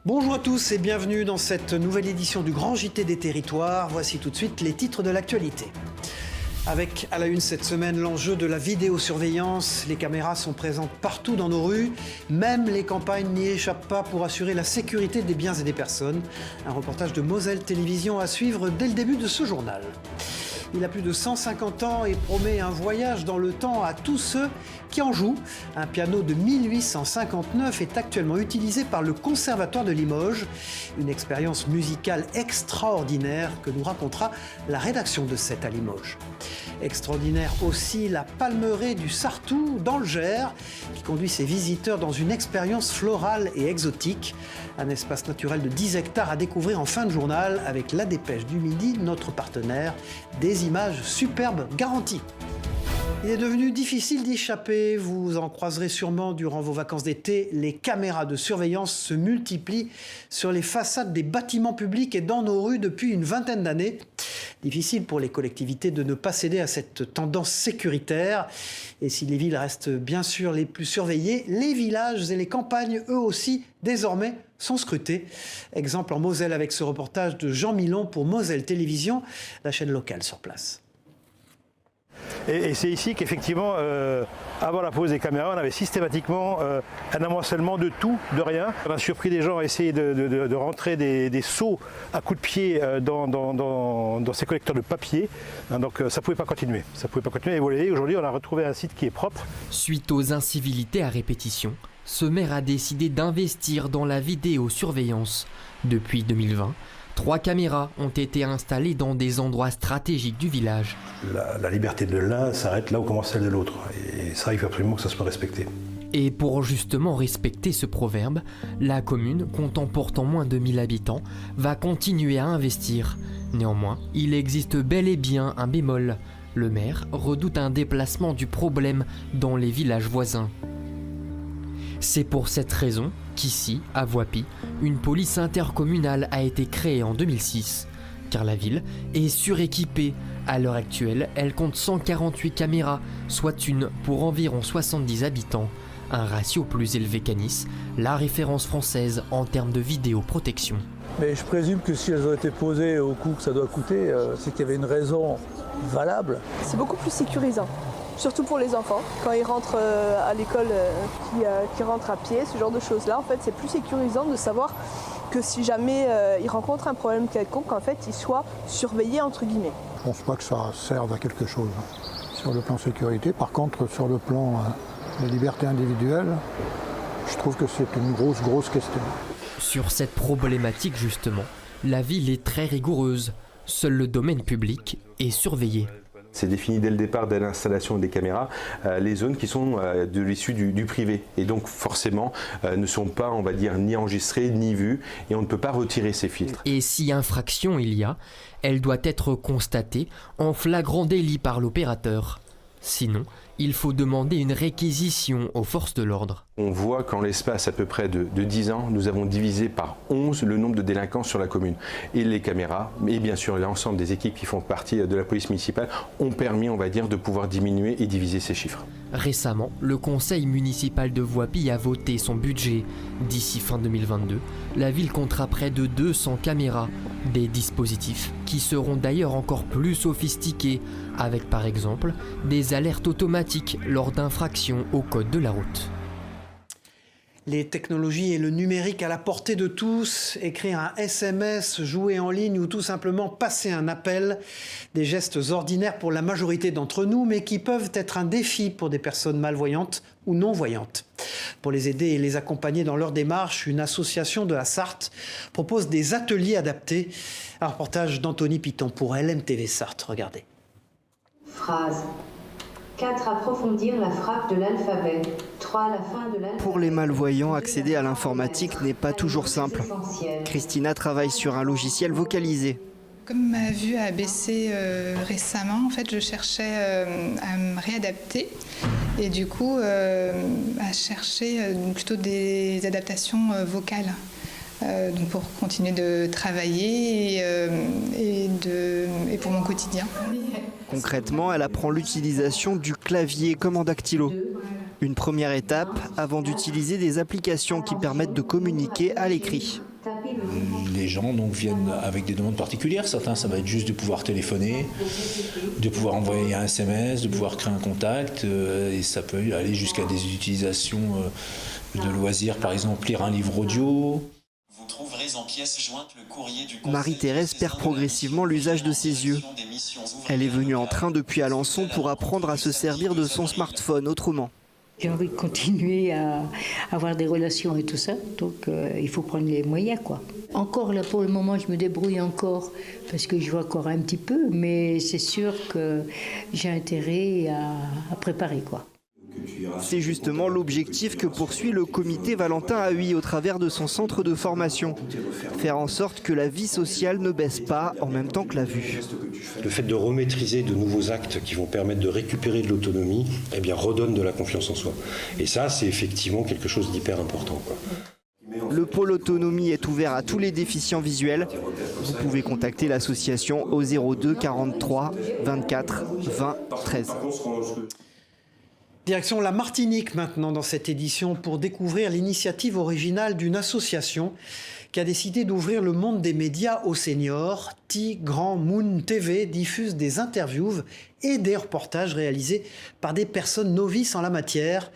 Bonjour à tous et bienvenue dans cette nouvelle édition du Grand JT des Territoires. Voici tout de suite les titres de l'actualité. Avec à la une cette semaine l'enjeu de la vidéosurveillance. Les caméras sont présentes partout dans nos rues. Même les campagnes n'y échappent pas pour assurer la sécurité des biens et des personnes. Un reportage de Moselle Télévision à suivre dès le début de ce journal. Il a plus de 150 ans et promet un voyage dans le temps à tous ceux qui en jouent. Un piano de 1859 est actuellement utilisé par le Conservatoire de Limoges. Une expérience musicale extraordinaire que nous racontera la rédaction de 7 à Limoges. Extraordinaire aussi la palmeraie du Sartou dans le Gers qui conduit ses visiteurs dans une expérience florale et exotique. Un espace naturel de 10 hectares à découvrir en fin de journal avec La Dépêche du Midi, notre partenaire. Des images superbes garanties. Il est devenu difficile d'y échapper. Vous en croiserez sûrement durant vos vacances d'été. Les caméras de surveillance se multiplient sur les façades des bâtiments publics et dans nos rues depuis une vingtaine d'années. Difficile pour les collectivités de ne pas céder à cette tendance sécuritaire. Et si les villes restent bien sûr les plus surveillées, les villages et les campagnes, eux aussi, désormais, sont scrutés. Exemple en Moselle avec ce reportage de Jean Milon pour Moselle Télévision, la chaîne locale sur place. Et c'est ici qu'effectivement, avant la pose des caméras, on avait systématiquement un amoncellement de tout, de rien. On a surpris des gens à essayer de rentrer des seaux à coups de pied dans ces collecteurs de papier. Donc ça ne pouvait pas continuer. Ça pouvait pas continuer. Et vous voyez, aujourd'hui, on a retrouvé un site qui est propre. Suite aux incivilités à répétition, ce maire a décidé d'investir dans la vidéosurveillance. Depuis 2020, 3 caméras ont été installées dans des endroits stratégiques du village. La liberté de l'un s'arrête là où commence celle de l'autre. Et ça, il faut absolument que ça soit respecté. Et pour justement respecter ce proverbe, la commune, comptant pourtant moins de 1000 habitants, va continuer à investir. Néanmoins, il existe bel et bien un bémol. Le maire redoute un déplacement du problème dans les villages voisins. C'est pour cette raison qu'ici, à Voipy, une police intercommunale a été créée en 2006. Car la ville est suréquipée. À l'heure actuelle, elle compte 148 caméras, soit une pour environ 70 habitants. Un ratio plus élevé qu'à Nice, la référence française en termes de vidéoprotection. Mais je présume que si elles ont été posées au coût que ça doit coûter, c'est qu'il y avait une raison valable. C'est beaucoup plus sécurisant. Surtout pour les enfants, quand ils rentrent à l'école, qui rentrent à pied, ce genre de choses-là, en fait, c'est plus sécurisant de savoir que si jamais ils rencontrent un problème quelconque, en fait, ils soient surveillés entre guillemets. Je ne pense pas que ça serve à quelque chose sur le plan sécurité. Par contre, sur le plan de liberté individuelle, je trouve que c'est une grosse question. Sur cette problématique justement, la ville est très rigoureuse. Seul le domaine public est surveillé. C'est défini dès le départ, dès l'installation des caméras, les zones qui sont de l'issue du privé. Et donc forcément ne sont pas, on va dire, ni enregistrées, ni vues. Et on ne peut pas retirer ces filtres. Et si infraction il y a, elle doit être constatée en flagrant délit par l'opérateur. Sinon, il faut demander une réquisition aux forces de l'ordre. On voit qu'en l'espace à peu près de 10 ans, nous avons divisé par 11 le nombre de délinquants sur la commune. Et les caméras, et bien sûr l'ensemble des équipes qui font partie de la police municipale, ont permis, on va dire, de pouvoir diminuer et diviser ces chiffres. Récemment, le conseil municipal de Voipy a voté son budget. D'ici fin 2022, la ville comptera près de 200 caméras. Des dispositifs qui seront d'ailleurs encore plus sophistiqués, avec par exemple des alertes automatiques lors d'infractions au code de la route. Les technologies et le numérique à la portée de tous, écrire un SMS, jouer en ligne ou tout simplement passer un appel, des gestes ordinaires pour la majorité d'entre nous, mais qui peuvent être un défi pour des personnes malvoyantes ou non-voyantes. Pour les aider et les accompagner dans leur démarche, une association de la Sarthe propose des ateliers adaptés. Un reportage d'Anthony Piton pour LMTV Sarthe, regardez. Phrase. 4. Approfondir la frappe de l'alphabet. 3. La fin de l'alphabet. Pour les malvoyants, accéder à l'informatique n'est pas toujours simple. Christina travaille sur un logiciel vocalisé. Comme ma vue a baissé récemment, en fait, je cherchais à me réadapter et du coup à chercher plutôt des adaptations vocales. Donc pour continuer de travailler et pour mon quotidien. Concrètement, elle apprend l'utilisation du clavier comme en dactylo. Une première étape avant d'utiliser des applications qui permettent de communiquer à l'écrit. Les gens donc viennent avec des demandes particulières. Certains, ça va être juste de pouvoir téléphoner, de pouvoir envoyer un SMS, de pouvoir créer un contact. Et ça peut aller jusqu'à des utilisations de loisirs, par exemple lire un livre audio. Vous trouverez en pièces jointes le courrier du Marie-Thérèse perd progressivement l'usage de ses yeux. Elle est venue en train depuis Alençon pour apprendre à se servir de son smartphone autrement. J'ai envie de continuer à avoir des relations et tout ça, donc il faut prendre les moyens, quoi. Encore là pour le moment je me débrouille encore parce que je vois encore un petit peu, mais c'est sûr que j'ai intérêt à préparer, quoi. C'est justement l'objectif que poursuit le comité Valentin Haüy au travers de son centre de formation. Faire en sorte que la vie sociale ne baisse pas en même temps que la vue. Le fait de remaîtriser de nouveaux actes qui vont permettre de récupérer de l'autonomie, eh bien, redonne de la confiance en soi. Et ça, c'est effectivement quelque chose d'hyper important, quoi. Le pôle autonomie est ouvert à tous les déficients visuels. Vous pouvez contacter l'association au 02 43 24 20 13. Direction la Martinique maintenant dans cette édition pour découvrir l'initiative originale d'une association qui a décidé d'ouvrir le monde des médias aux seniors. Grand Moon TV diffuse des interviews et des reportages réalisés par des personnes novices en la matière.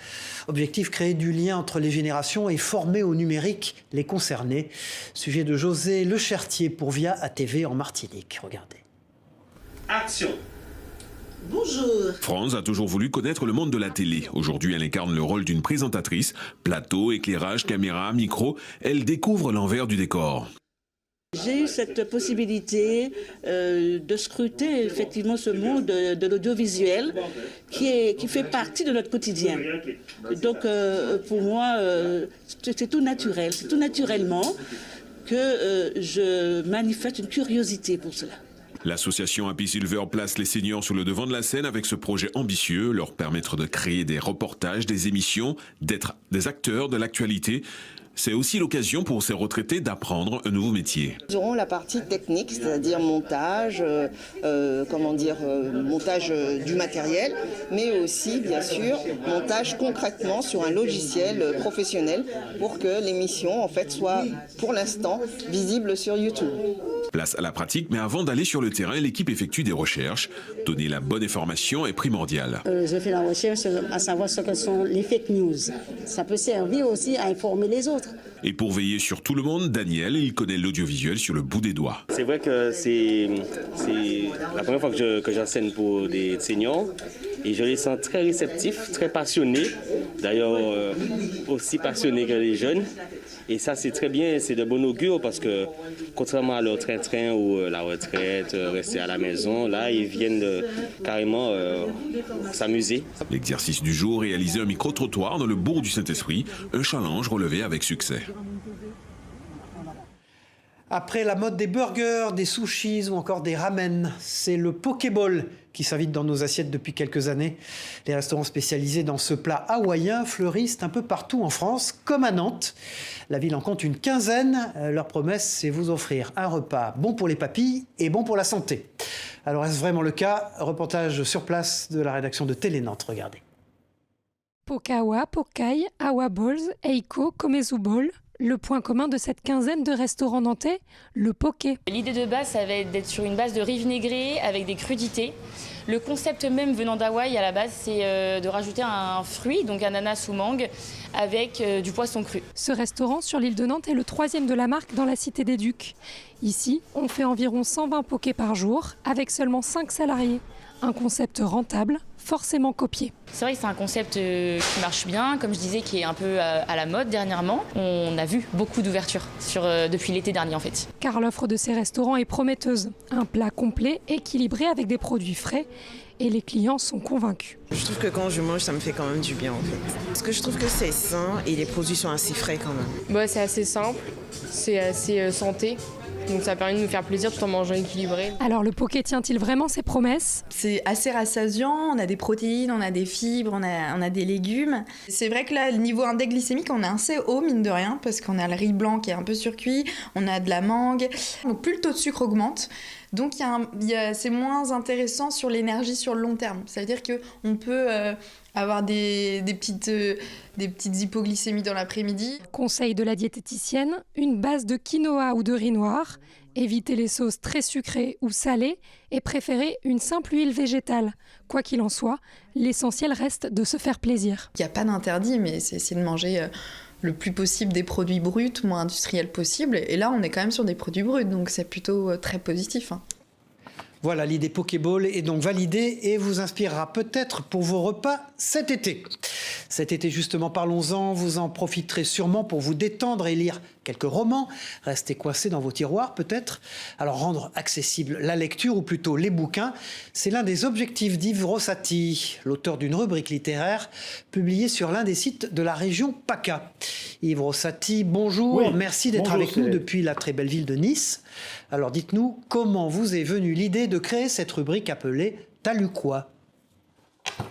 Objectif, créer du lien entre les générations et former au numérique les concernés. Sujet de José Lechertier pour Via ATV en Martinique. Regardez. Action. Bonjour. France a toujours voulu connaître le monde de la télé. Aujourd'hui, elle incarne le rôle d'une présentatrice. Plateau, éclairage, caméra, micro, elle découvre l'envers du décor. J'ai eu cette possibilité de scruter effectivement ce monde de l'audiovisuel qui fait partie de notre quotidien. Donc pour moi, c'est tout naturel. C'est tout naturellement que je manifeste une curiosité pour cela. L'association Happy Silver place les seniors sur le devant de la scène avec ce projet ambitieux, leur permettre de créer des reportages, des émissions, d'être des acteurs de l'actualité. C'est aussi l'occasion pour ces retraités d'apprendre un nouveau métier. Nous aurons la partie technique, c'est-à-dire montage, montage du matériel, mais aussi, bien sûr, montage concrètement sur un logiciel professionnel pour que l'émission, en fait, soit, pour l'instant, visible sur YouTube. Place à la pratique, mais avant d'aller sur le terrain, l'équipe effectue des recherches. Donner la bonne information est primordial. Je fais la recherche à savoir ce que sont les fake news. Ça peut servir aussi à informer les autres. Et pour veiller sur tout le monde, Daniel, il connaît l'audiovisuel sur le bout des doigts. C'est vrai que c'est la première fois que j'enseigne pour des seniors et je les sens très réceptifs, très passionnés, d'ailleurs aussi passionnés que les jeunes. Et ça, c'est très bien, c'est de bon augure parce que contrairement à leur train-train ou la retraite, rester à la maison, là, ils viennent carrément s'amuser. L'exercice du jour, réaliser un micro-trottoir dans le bourg du Saint-Esprit, un challenge relevé avec succès. Après la mode des burgers, des sushis ou encore des ramen, c'est le pokéball qui s'invite dans nos assiettes depuis quelques années. Les restaurants spécialisés dans ce plat hawaïen fleurissent un peu partout en France, comme à Nantes. La ville en compte une quinzaine. Leur promesse, c'est vous offrir un repas bon pour les papilles et bon pour la santé. Alors est-ce vraiment le cas? Reportage sur place de la rédaction de Télé Nantes, regardez. Pokawa, Pokai, Awa Balls, Eiko, Komezu Ball. Le point commun de cette quinzaine de restaurants nantais, le poké. L'idée de base, ça va être d'être sur une base de riz vinaigré avec des crudités. Le concept même venant d'Hawaï à la base, c'est de rajouter un fruit, donc ananas ou mangue, avec du poisson cru. Ce restaurant sur l'île de Nantes est le 3e de la marque dans la Cité des Ducs. Ici, on fait environ 120 pokés par jour, avec seulement 5 salariés. Un concept rentable, forcément copié. C'est vrai que c'est un concept qui marche bien, comme je disais, qui est un peu à la mode dernièrement. On a vu beaucoup d'ouvertures depuis l'été dernier en fait. Car l'offre de ces restaurants est prometteuse. Un plat complet, équilibré avec des produits frais. Et les clients sont convaincus. Je trouve que quand je mange, ça me fait quand même du bien en fait. Parce que je trouve que c'est sain et les produits sont assez frais quand même. C'est assez simple, c'est assez santé. Donc ça permet de nous faire plaisir tout en mangeant équilibré. Alors le poké tient-il vraiment ses promesses? C'est assez rassasiant, on a des protéines, on a des fibres, on a des légumes. C'est vrai que là, le niveau index glycémique, on est assez haut mine de rien, parce qu'on a le riz blanc qui est un peu surcuit, on a de la mangue. Donc plus le taux de sucre augmente, Donc c'est moins intéressant sur l'énergie sur le long terme. C'est-à-dire qu'on peut avoir des petites hypoglycémies dans l'après-midi. Conseil de la diététicienne, une base de quinoa ou de riz noir, évitez les sauces très sucrées ou salées et préférez une simple huile végétale. Quoi qu'il en soit, l'essentiel reste de se faire plaisir. Il n'y a pas d'interdit, mais c'est essayer de manger le plus possible des produits bruts, moins industriels possible. Et là, on est quand même sur des produits bruts, donc c'est plutôt très positif. Voilà, l'idée Pokéball est donc validée et vous inspirera peut-être pour vos repas cet été. Cet été, justement, parlons-en, vous en profiterez sûrement pour vous détendre et lire quelques romans, rester coincés dans vos tiroirs peut-être. Alors rendre accessible la lecture, ou plutôt les bouquins, c'est l'un des objectifs d'Yves Rossati, l'auteur d'une rubrique littéraire publiée sur l'un des sites de la région PACA. Yves Rossati, bonjour, oui, merci d'être avec nous depuis la très belle ville de Nice. Alors dites-nous, comment vous est venue l'idée de créer cette rubrique appelée « T'as lu quoi » ?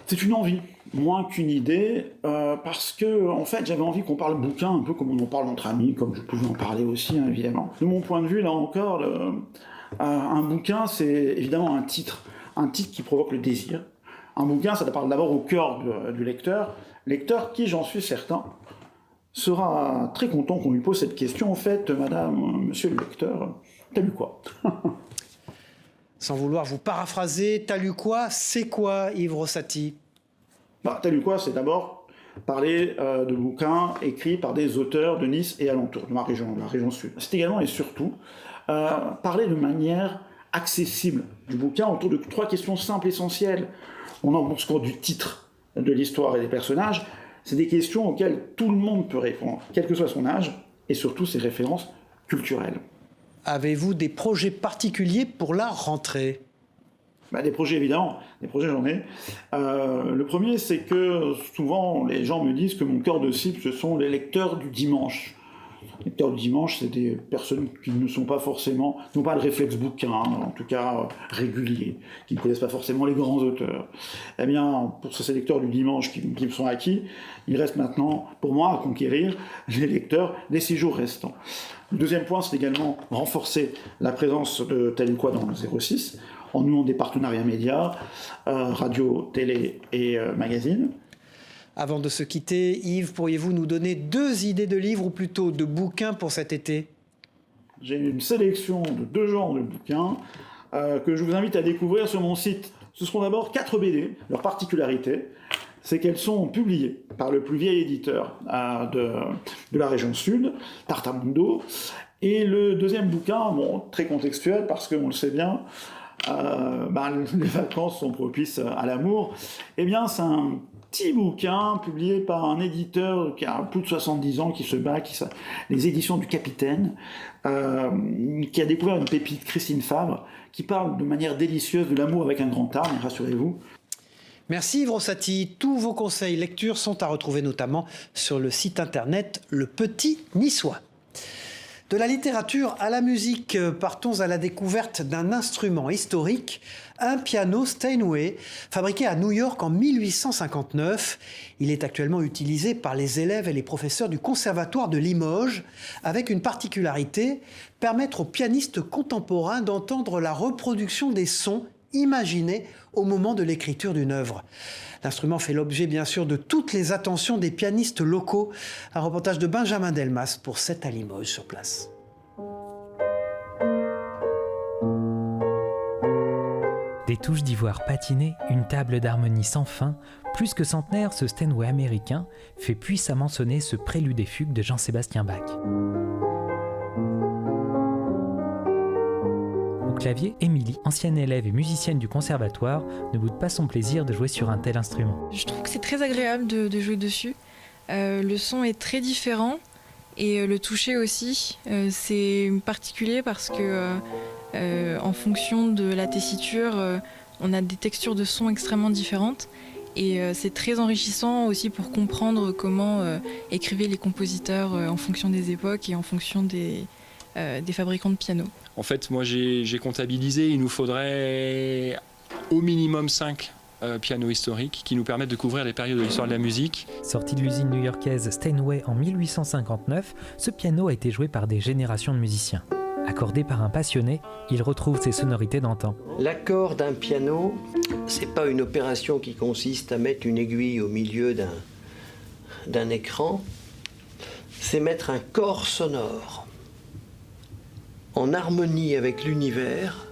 C'est une envie, moins qu'une idée, parce que en fait j'avais envie qu'on parle bouquin un peu comme on en parle entre amis, comme je pouvais en parler aussi, hein, évidemment. De mon point de vue, là encore, un bouquin c'est évidemment un titre qui provoque le désir. Un bouquin, ça parle d'abord au cœur du lecteur qui, j'en suis certain, sera très content qu'on lui pose cette question. En fait, madame, monsieur le lecteur, t'as lu quoi ? Sans vouloir vous paraphraser, t'as lu quoi ? C'est quoi, Yves Rossati ? T'as lu quoi ? C'est d'abord parler de bouquins écrits par des auteurs de Nice et alentour, de la région sud. C'est également et surtout parler de manière accessible du bouquin autour de 3 questions simples, essentielles. On en score du titre, de l'histoire et des personnages. C'est des questions auxquelles tout le monde peut répondre, quel que soit son âge, et surtout ses références culturelles. Avez-vous des projets particuliers pour la rentrée ? Des projets, évidemment. Des projets, j'en ai. Le premier, c'est que souvent, les gens me disent que mon cœur de cible, ce sont les lecteurs du dimanche. Les lecteurs du dimanche, c'est des personnes qui ne sont pas forcément, n'ont pas le réflexe bouquin, en tout cas régulier, qui ne connaissent pas forcément les grands auteurs. Eh bien, pour ces lecteurs du dimanche qui me sont acquis, il reste maintenant, pour moi, à conquérir les lecteurs des 6 jours restants. Le deuxième point, c'est également renforcer la présence de T'as lu quoi dans le 06, en nouant des partenariats médias, radio, télé et magazine. Avant de se quitter, Yves, pourriez-vous nous donner 2 idées de livres, ou plutôt de bouquins pour cet été ? J'ai une sélection de 2 genres de bouquins que je vous invite à découvrir sur mon site. Ce seront d'abord 4 BD. Leur particularité, c'est qu'elles sont publiées par le plus vieil éditeur de la région sud, Tartamundo. Et le deuxième bouquin, très contextuel, parce qu'on le sait bien, les vacances sont propices à l'amour. Eh bien, c'est un petit bouquin publié par un éditeur qui a plus de 70 ans, qui se bat, les éditions du Capitaine, qui a découvert une pépite, Christine Fabre, qui parle de manière délicieuse de l'amour avec un grand A, mais rassurez-vous. Merci Yves Rossati. Tous vos conseils lecture sont à retrouver notamment sur le site internet Le Petit Niçois. De la littérature à la musique, partons à la découverte d'un instrument historique, un piano Steinway, fabriqué à New York en 1859. Il est actuellement utilisé par les élèves et les professeurs du Conservatoire de Limoges, avec une particularité, permettre aux pianistes contemporains d'entendre la reproduction des sons imaginés au moment de l'écriture d'une œuvre. L'instrument fait l'objet bien sûr de toutes les attentions des pianistes locaux. Un reportage de Benjamin Delmas pour 7 à Limoges sur place. Des touches d'ivoire patinées, une table d'harmonie sans fin, plus que centenaire, ce Steinway américain fait puissamment sonner ce prélude et fugue de Jean-Sébastien Bach. Au clavier, Émilie, ancienne élève et musicienne du conservatoire, ne boude pas son plaisir de jouer sur un tel instrument. Je trouve que c'est très agréable de jouer dessus. Le son est très différent et le toucher aussi. C'est particulier parce que en fonction de la tessiture, on a des textures de son extrêmement différentes. Et c'est très enrichissant aussi pour comprendre comment écrivaient les compositeurs en fonction des époques et en fonction des fabricants de piano. En fait, moi j'ai comptabilisé, il nous faudrait au minimum 5 pianos historiques qui nous permettent de couvrir les périodes de l'histoire de la musique. Sorti de l'usine new-yorkaise Steinway en 1859, ce piano a été joué par des générations de musiciens. Accordé par un passionné, il retrouve ses sonorités d'antan. L'accord d'un piano, c'est pas une opération qui consiste à mettre une aiguille au milieu d'un écran, c'est mettre un corps sonore en harmonie avec l'univers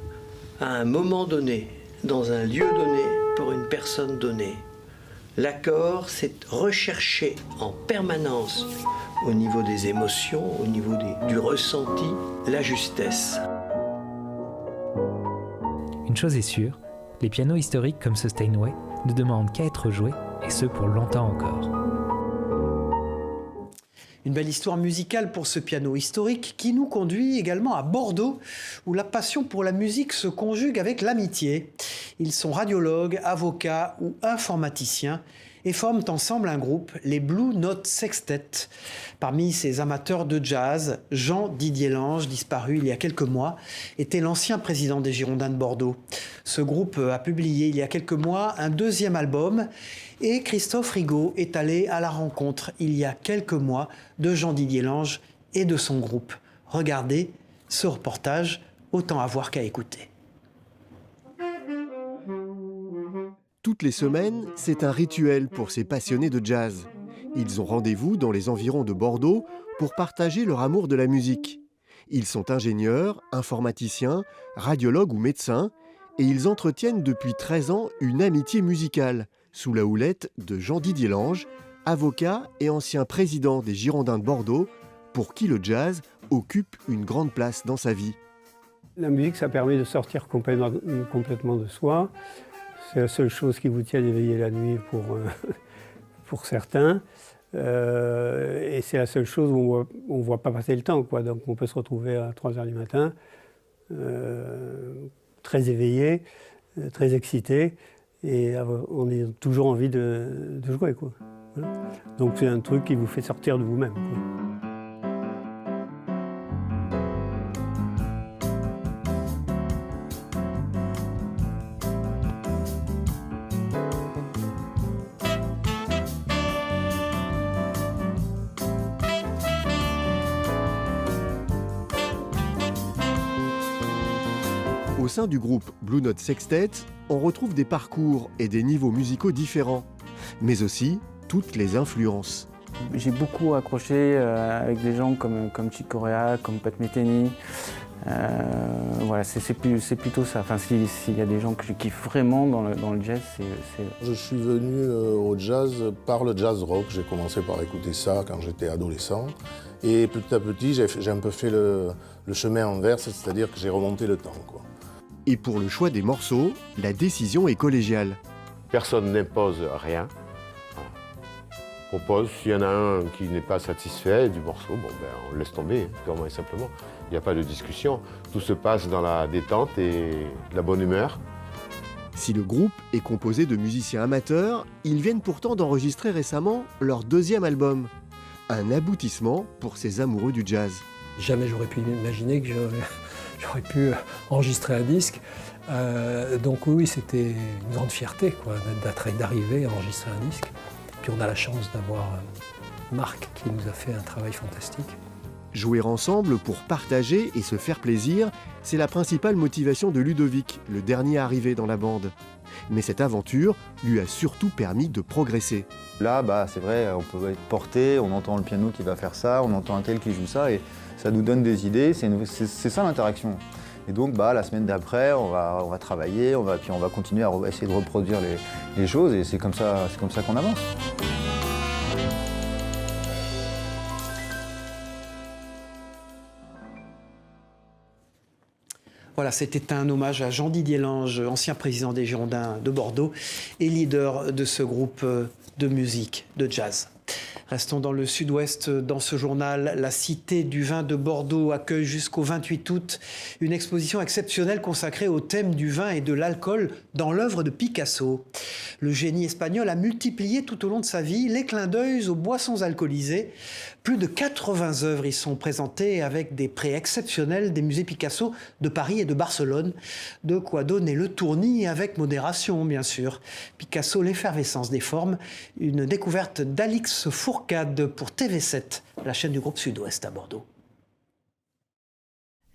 à un moment donné, dans un lieu donné, pour une personne donnée. L'accord, c'est rechercher en permanence, au niveau des émotions, au niveau du ressenti, la justesse. Une chose est sûre, les pianos historiques comme ce Steinway ne demandent qu'à être joués, et ce pour longtemps encore. Une belle histoire musicale pour ce piano historique qui nous conduit également à Bordeaux, où la passion pour la musique se conjugue avec l'amitié. Ils sont radiologues, avocats ou informaticiens et forment ensemble un groupe, les Blue Note Sextet. Parmi ces amateurs de jazz, Jean-Didier Lange, disparu il y a quelques mois, était l'ancien président des Girondins de Bordeaux. Ce groupe a publié il y a quelques mois un deuxième album et Christophe Rigaud est allé à la rencontre il y a quelques mois de Jean-Didier Lange et de son groupe. Regardez ce reportage, autant à voir qu'à écouter. Toutes les semaines, c'est un rituel pour ces passionnés de jazz. Ils ont rendez-vous dans les environs de Bordeaux pour partager leur amour de la musique. Ils sont ingénieurs, informaticiens, radiologues ou médecins, et ils entretiennent depuis 13 ans une amitié musicale, sous la houlette de Jean-Didier Lange, avocat et ancien président des Girondins de Bordeaux, pour qui le jazz occupe une grande place dans sa vie. La musique, ça permet de sortir complètement de soi. C'est la seule chose qui vous tienne éveillé la nuit pour certains. Et c'est la seule chose où on ne voit pas passer le temps, quoi. Donc on peut se retrouver à 3h du matin, très éveillé, très excité, et on a toujours envie de jouer, quoi. Donc c'est un truc qui vous fait sortir de vous-même, quoi. Au sein du groupe Blue Note Sextet, on retrouve des parcours et des niveaux musicaux différents, mais aussi toutes les influences. J'ai beaucoup accroché avec des gens comme Chick Corea, comme Pat Metheny. Voilà, c'est plutôt ça. Enfin, s'il y a des gens que je kiffe vraiment dans le jazz, c'est... Je suis venu au jazz par le jazz rock. J'ai commencé par écouter ça quand j'étais adolescent. Et petit à petit, j'ai un peu fait le chemin inverse, c'est-à-dire que j'ai remonté le temps, quoi. Et pour le choix des morceaux, la décision est collégiale. Personne n'impose rien. On propose, s'il y en a un qui n'est pas satisfait du morceau, on laisse tomber, purement et simplement. Il n'y a pas de discussion. Tout se passe dans la détente et la bonne humeur. Si le groupe est composé de musiciens amateurs, ils viennent pourtant d'enregistrer récemment leur deuxième album. Un aboutissement pour ces amoureux du jazz. Jamais j'aurais pu imaginer que j'aurais pu enregistrer un disque. Donc oui, c'était une grande fierté, quoi, d'arriver à enregistrer un disque. Puis on a la chance d'avoir Marc qui nous a fait un travail fantastique. Jouer ensemble pour partager et se faire plaisir, c'est la principale motivation de Ludovic, le dernier arrivé dans la bande. Mais cette aventure lui a surtout permis de progresser. Là, c'est vrai, on peut être porté, on entend le piano qui va faire ça, on entend un tel qui joue ça, et ça nous donne des idées, c'est ça l'interaction. Et donc la semaine d'après, on va travailler, puis on va continuer à essayer de reproduire les choses, et c'est comme ça qu'on avance. Voilà, c'était un hommage à Jean-Didier Lange, ancien président des Girondins de Bordeaux et leader de ce groupe de musique, de jazz. Restons dans le sud-ouest. Dans ce journal, la Cité du vin de Bordeaux accueille jusqu'au 28 août une exposition exceptionnelle consacrée au thème du vin et de l'alcool dans l'œuvre de Picasso. Le génie espagnol a multiplié tout au long de sa vie les clins d'œil aux boissons alcoolisées. Plus de 80 œuvres y sont présentées avec des prix exceptionnels des musées Picasso de Paris et de Barcelone. De quoi donner le tournis avec modération, bien sûr. Picasso, l'effervescence des formes, une découverte d'Alix Fourcade pour TV7, la chaîne du groupe Sud-Ouest à Bordeaux.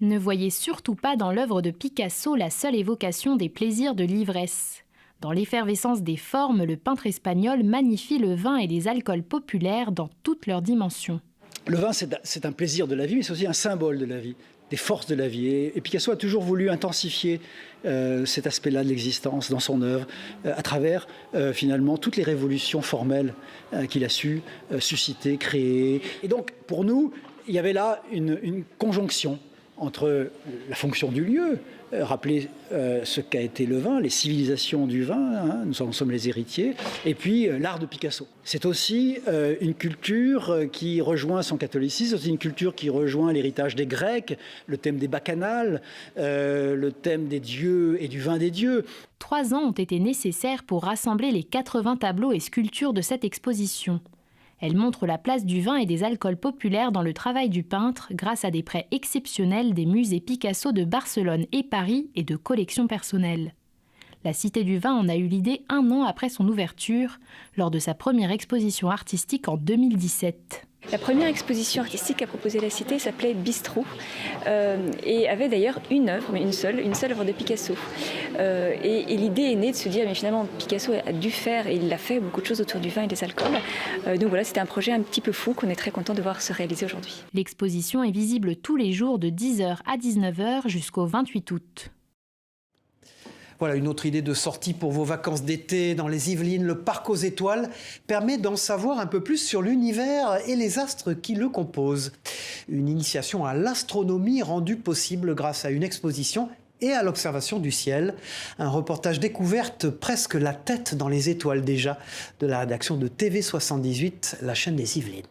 Ne voyez surtout pas dans l'œuvre de Picasso la seule évocation des plaisirs de l'ivresse. Dans l'effervescence des formes, le peintre espagnol magnifie le vin et les alcools populaires dans toutes leurs dimensions. Le vin, c'est un plaisir de la vie, mais c'est aussi un symbole de la vie, des forces de la vie. Et Picasso a toujours voulu intensifier cet aspect-là de l'existence dans son œuvre, à travers finalement toutes les révolutions formelles qu'il a su susciter, créer. Et donc, pour nous, il y avait là une conjonction entre la fonction du lieu, rappeler ce qu'a été le vin, les civilisations du vin, hein, nous en sommes les héritiers, et puis l'art de Picasso. C'est aussi une culture qui rejoint son catholicisme, c'est aussi une culture qui rejoint l'héritage des Grecs, le thème des bacchanales, le thème des dieux et du vin des dieux. 3 ans ont été nécessaires pour rassembler les 80 tableaux et sculptures de cette exposition. Elle montre la place du vin et des alcools populaires dans le travail du peintre grâce à des prêts exceptionnels des musées Picasso de Barcelone et Paris et de collections personnelles. La Cité du Vin en a eu l'idée 1 an après son ouverture, lors de sa première exposition artistique en 2017. La première exposition artistique qu'a proposée la Cité s'appelait Bistrot et avait d'ailleurs une œuvre, mais une seule œuvre de Picasso. Et l'idée est née de se dire, mais finalement Picasso a dû faire, et il a fait beaucoup de choses autour du vin et des alcools. Donc voilà, c'était un projet un petit peu fou qu'on est très content de voir se réaliser aujourd'hui. L'exposition est visible tous les jours de 10h à 19h jusqu'au 28 août. Voilà une autre idée de sortie pour vos vacances d'été dans les Yvelines. Le Parc aux Étoiles permet d'en savoir un peu plus sur l'univers et les astres qui le composent. Une initiation à l'astronomie rendue possible grâce à une exposition et à l'observation du ciel. Un reportage découverte presque la tête dans les étoiles déjà de la rédaction de TV78, la chaîne des Yvelines.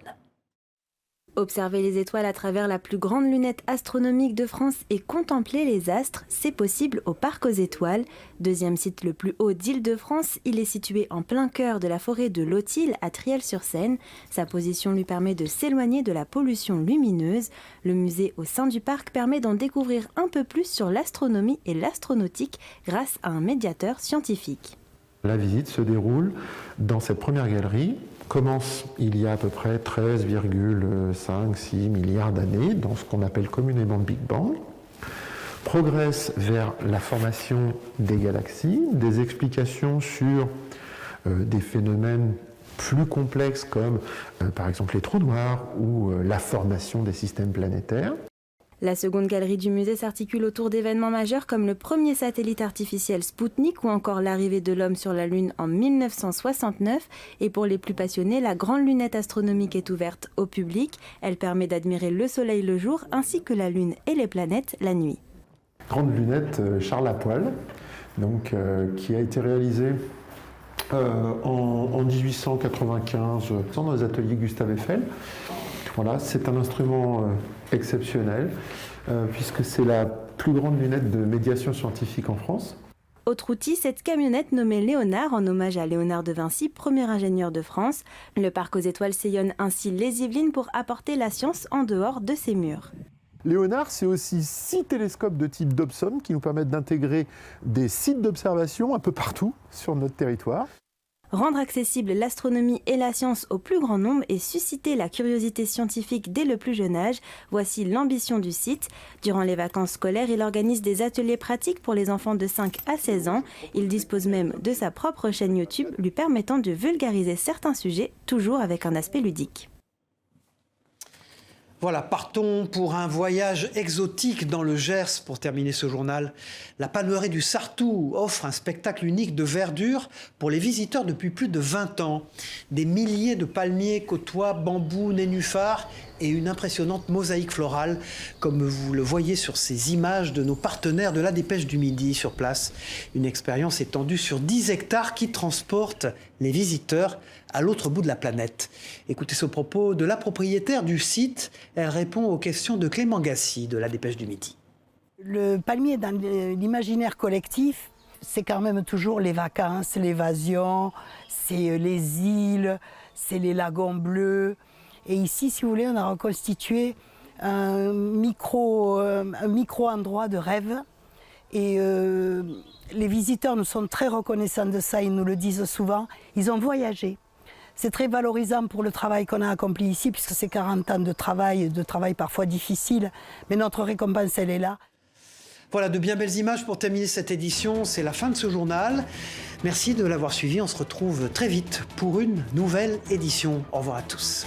Observer les étoiles à travers la plus grande lunette astronomique de France et contempler les astres, c'est possible au Parc aux Étoiles. 2e site le plus haut d'Île-de-France, il est situé en plein cœur de la forêt de Lautil à Triel-sur-Seine. Sa position lui permet de s'éloigner de la pollution lumineuse. Le musée au sein du parc permet d'en découvrir un peu plus sur l'astronomie et l'astronautique grâce à un médiateur scientifique. La visite se déroule dans cette première galerie. Commence il y a à peu près 13,5-6 milliards d'années dans ce qu'on appelle communément le Big Bang, progresse vers la formation des galaxies, des explications sur des phénomènes plus complexes comme par exemple les trous noirs ou la formation des systèmes planétaires. La seconde galerie du musée s'articule autour d'événements majeurs comme le premier satellite artificiel Spoutnik ou encore l'arrivée de l'homme sur la Lune en 1969. Et pour les plus passionnés, la grande lunette astronomique est ouverte au public. Elle permet d'admirer le Soleil le jour ainsi que la Lune et les planètes la nuit. Grande lunette Charles Lapoille, donc, qui a été réalisée en 1895 dans les ateliers Gustave Eiffel. Voilà, c'est un instrument exceptionnel puisque c'est la plus grande lunette de médiation scientifique en France. Autre outil, cette camionnette nommée Léonard en hommage à Léonard de Vinci, premier ingénieur de France. Le Parc aux Étoiles sillonne ainsi les Yvelines pour apporter la science en dehors de ses murs. Léonard, c'est aussi 6 télescopes de type Dobson qui nous permettent d'intégrer des sites d'observation un peu partout sur notre territoire. Rendre accessible l'astronomie et la science au plus grand nombre et susciter la curiosité scientifique dès le plus jeune âge, voici l'ambition du site. Durant les vacances scolaires, il organise des ateliers pratiques pour les enfants de 5 à 16 ans. Il dispose même de sa propre chaîne YouTube lui permettant de vulgariser certains sujets, toujours avec un aspect ludique. Voilà, partons pour un voyage exotique dans le Gers pour terminer ce journal. La Pannerie du Sartou offre un spectacle unique de verdure pour les visiteurs depuis plus de 20 ans. Des milliers de palmiers côtoient bambous, nénuphars et une impressionnante mosaïque florale, comme vous le voyez sur ces images de nos partenaires de la Dépêche du Midi sur place. Une expérience étendue sur 10 hectares qui transporte les visiteurs à l'autre bout de la planète. Écoutez ce propos de la propriétaire du site. Elle répond aux questions de Clément Gassi de la Dépêche du Midi. Le palmier dans l'imaginaire collectif, c'est quand même toujours les vacances, l'évasion, c'est les îles, c'est les lagons bleus. Et ici, si vous voulez, on a reconstitué un micro-endroit de rêve. Et les visiteurs nous sont très reconnaissants de ça, ils nous le disent souvent. Ils ont voyagé. C'est très valorisant pour le travail qu'on a accompli ici, puisque c'est 40 ans de travail parfois difficile, mais notre récompense, elle est là. Voilà, de bien belles images pour terminer cette édition. C'est la fin de ce journal. Merci de l'avoir suivi. On se retrouve très vite pour une nouvelle édition. Au revoir à tous.